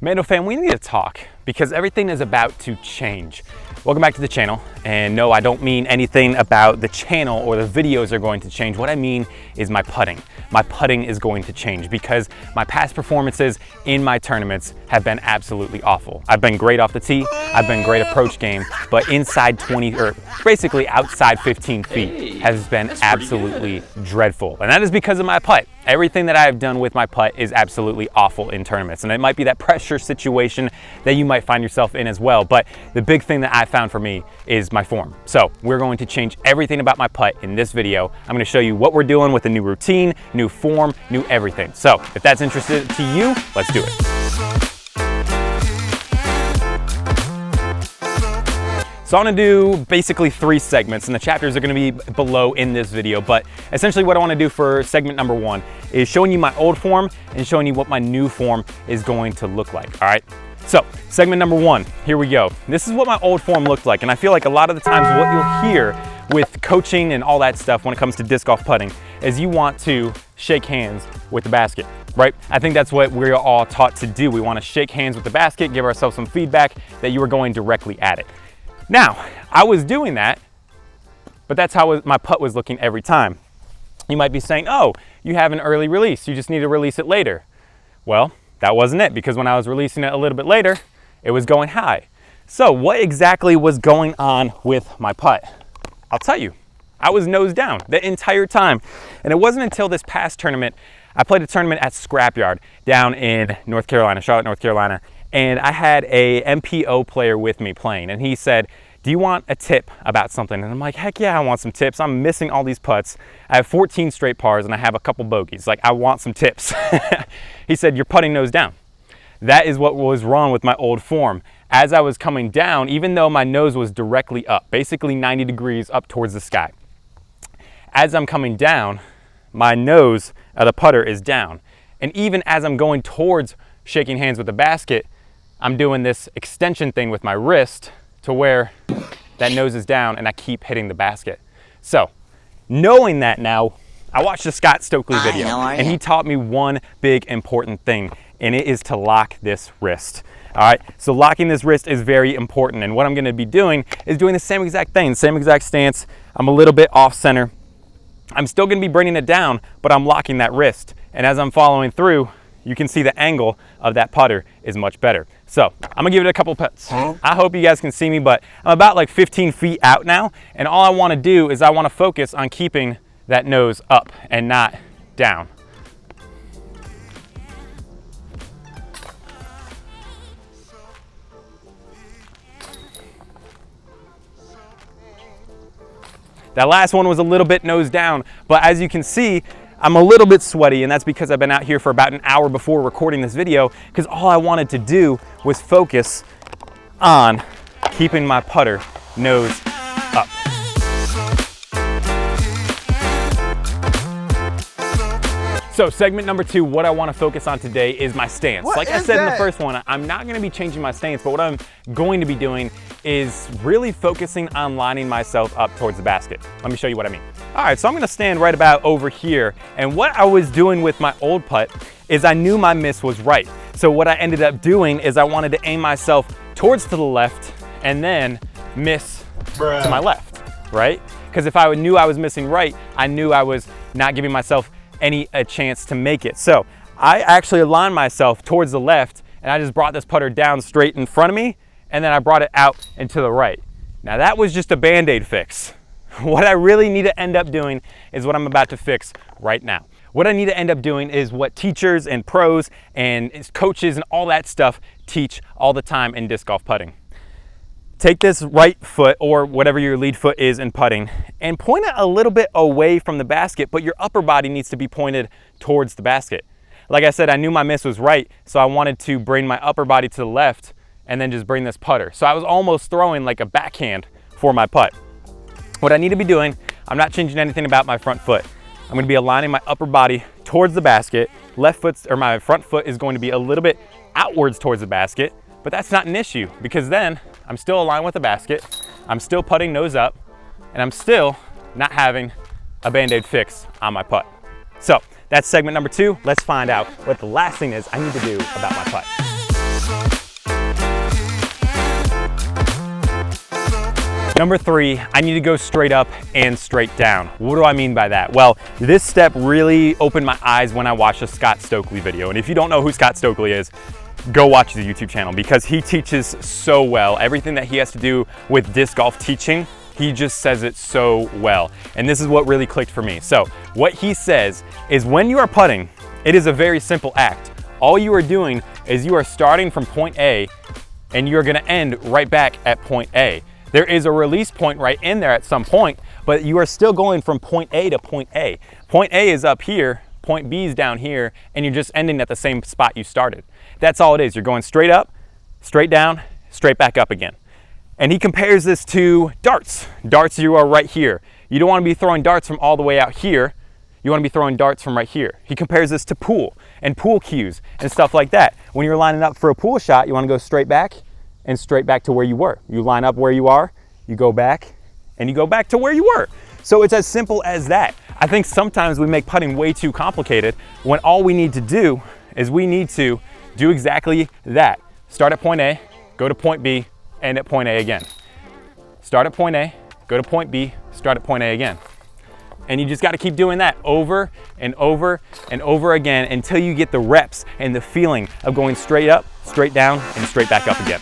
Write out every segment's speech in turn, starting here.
Mando fam, we need to talk because everything is about to change. Welcome back to the channel. And no, I don't mean anything about the channel or the videos are going to change. What I mean is my putting. My putting is going to change because my past performances in my tournaments have been absolutely awful. I've been great off the tee, I've been great approach game, but inside 20, or basically outside 15 feet has been absolutely dreadful. And that is because of my putt. Everything that I have done with my putt is absolutely awful in tournaments. And it might be that pressure situation that you might find yourself in as well. But the big thing that I found for me is my form. So we're going to change everything about my putt in this video. I'm going to show you what we're doing with a new routine, new form, new everything. So if that's interesting to you, let's do it. So I'm gonna do basically 3 segments, and the chapters are gonna be below in this video, but essentially what I wanna do for segment number 1 is showing you my old form and showing you what my new form is going to look like, all right? So segment number 1, here we go. This is what my old form looked like, and I feel like a lot of the times what you'll hear with coaching and all that stuff when it comes to disc golf putting is you want to shake hands with the basket, right? I think that's what we're all taught to do. We wanna shake hands with the basket, give ourselves some feedback that you are going directly at it. Now, I was doing that, but that's how my putt was looking every time. You might be saying, oh, you have an early release, you just need to release it later. Well, that wasn't it, because when I was releasing it a little bit later, it was going high. So what exactly was going on with my putt? I'll tell you, I was nose down the entire time. And it wasn't until this past tournament, I played a tournament at Scrapyard down in North Carolina, Charlotte, North Carolina. And I had a MPO player with me playing, and he said, do you want a tip about something? And I'm like, heck yeah, I want some tips. I'm missing all these putts. I have 14 straight pars and I have a couple bogeys. Like, I want some tips. He said, you're putting nose down. That is what was wrong with my old form. As I was coming down, even though my nose was directly up, basically 90 degrees up towards the sky, as I'm coming down, my nose of the putter is down. And even as I'm going towards shaking hands with the basket, I'm doing this extension thing with my wrist to where that nose is down and I keep hitting the basket. So knowing that now, I watched the Scott Stokely video and he taught me one big important thing, and it is to lock this wrist. All right, so locking this wrist is very important, and what I'm gonna be doing is doing the same exact thing, same exact stance. I'm a little bit off center. I'm still gonna be bringing it down, but I'm locking that wrist. And as I'm following through, you can see the angle of that putter is much better. So I'm gonna give it a couple putts. I hope you guys can see me, but I'm about like 15 feet out now, and all I wanna do is I wanna focus on keeping that nose up and not down. That last one was a little bit nose down, but as you can see, I'm a little bit sweaty, and that's because I've been out here for about an hour before recording this video, because all I wanted to do was focus on keeping my putter nose up. So segment number 2, what I want to focus on today is my stance. Like I said in the first one, I'm not going to be changing my stance, but what I'm going to be doing is really focusing on lining myself up towards the basket. Let me show you what I mean. All right, so I'm gonna stand right about over here, and what I was doing with my old putt is I knew my miss was right. So what I ended up doing is I wanted to aim myself towards to the left and then miss to my left, right? Because if I knew I was missing right, I knew I was not giving myself a chance to make it. So I actually aligned myself towards the left, and I just brought this putter down straight in front of me, and then I brought it out and to the right. Now that was just a Band-Aid fix. What I really need to end up doing is what I'm about to fix right now. What I need to end up doing is what teachers and pros and coaches and all that stuff teach all the time in disc golf putting. Take this right foot, or whatever your lead foot is in putting, and point it a little bit away from the basket, but your upper body needs to be pointed towards the basket. Like I said, I knew my miss was right, so I wanted to bring my upper body to the left and then just bring this putter. So I was almost throwing like a backhand for my putt. What I need to be doing, I'm not changing anything about my front foot. I'm gonna be aligning my upper body towards the basket. My front foot is going to be a little bit outwards towards the basket, but that's not an issue, because then I'm still aligned with the basket, I'm still putting nose up, and I'm still not having a Band-Aid fix on my putt. So that's segment number 2. Let's find out what the last thing is I need to do about my putt. Number 3, I need to go straight up and straight down. What do I mean by that? Well, this step really opened my eyes when I watched a Scott Stokely video. And if you don't know who Scott Stokely is, go watch his YouTube channel because he teaches so well. Everything that he has to do with disc golf teaching, he just says it so well. And this is what really clicked for me. So what he says is when you are putting, it is a very simple act. All you are doing is you are starting from point A and you're gonna end right back at point A. There is a release point right in there at some point, but you are still going from point A to point A. Point A is up here, point B is down here, and you're just ending at the same spot you started. That's all it is. You're going straight up, straight down, straight back up again. And he compares this to darts. Darts, you are right here. You don't want to be throwing darts from all the way out here. You want to be throwing darts from right here. He compares this to pool and pool cues and stuff like that. When you're lining up for a pool shot, you want to go straight back and straight back to where you were. You line up where you are, you go back, and you go back to where you were. So it's as simple as that. I think sometimes we make putting way too complicated when all we need to do is we need to do exactly that. Start at point A, go to point B, end at point A again. Start at point A, go to point B, start at point A again. And you just got to keep doing that over and over and over again until you get the reps and the feeling of going straight up, straight down, and straight back up again.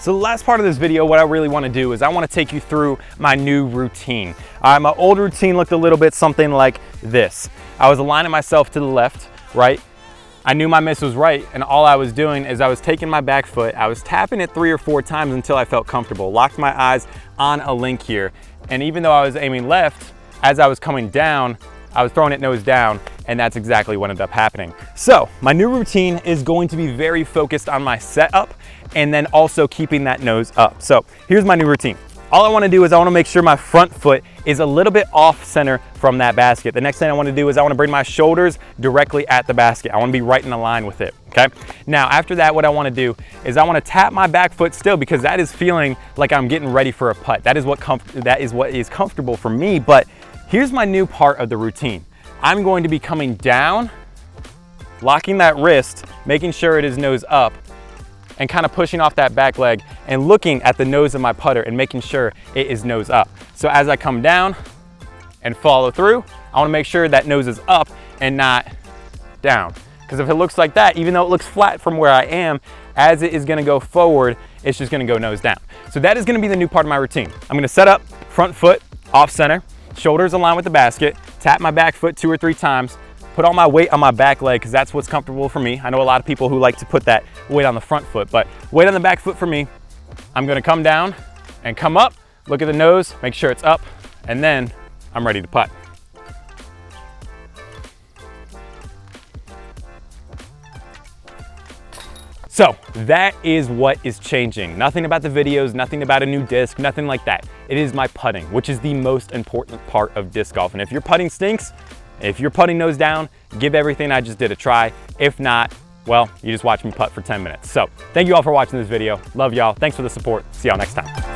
So the last part of this video, what I really want to do is I want to take you through my new routine. My old routine looked a little bit something like this. I was aligning myself to the left, right? I knew my miss was right, and all I was doing is I was taking my back foot, I was tapping it 3 or 4 times until I felt comfortable, locked my eyes on a link here, and even though I was aiming left, as I was coming down, I was throwing it nose down, and that's exactly what ended up happening. So my new routine is going to be very focused on my setup and then also keeping that nose up. So here's my new routine. All I want to do is I want to make sure my front foot is a little bit off center from that basket. The next thing I want to do is I want to bring my shoulders directly at the basket. I want to be right in the line with it, okay? Now, after that, what I want to do is I want to tap my back foot still because that is feeling like I'm getting ready for a putt. That is what is comfortable for me, but here's my new part of the routine. I'm going to be coming down, locking that wrist, making sure it is nose up, and kind of pushing off that back leg and looking at the nose of my putter and making sure it is nose up. So as I come down and follow through, I wanna make sure that nose is up and not down. Because if it looks like that, even though it looks flat from where I am, as it is gonna go forward, it's just gonna go nose down. So that is gonna be the new part of my routine. I'm gonna set up, front foot off center, shoulders aligned with the basket, tap my back foot 2 or 3 times, put all my weight on my back leg because that's what's comfortable for me. I know a lot of people who like to put that weight on the front foot, but weight on the back foot for me. I'm gonna come down and come up, look at the nose, make sure it's up, and then I'm ready to putt. So that is what is changing. Nothing about the videos, nothing about a new disc, nothing like that. It is my putting, which is the most important part of disc golf. And if your putting stinks, if you're putting nose down, give everything I just did a try. If not, well, you just watch me putt for 10 minutes. So thank you all for watching this video. Love y'all. Thanks for the support. See y'all next time.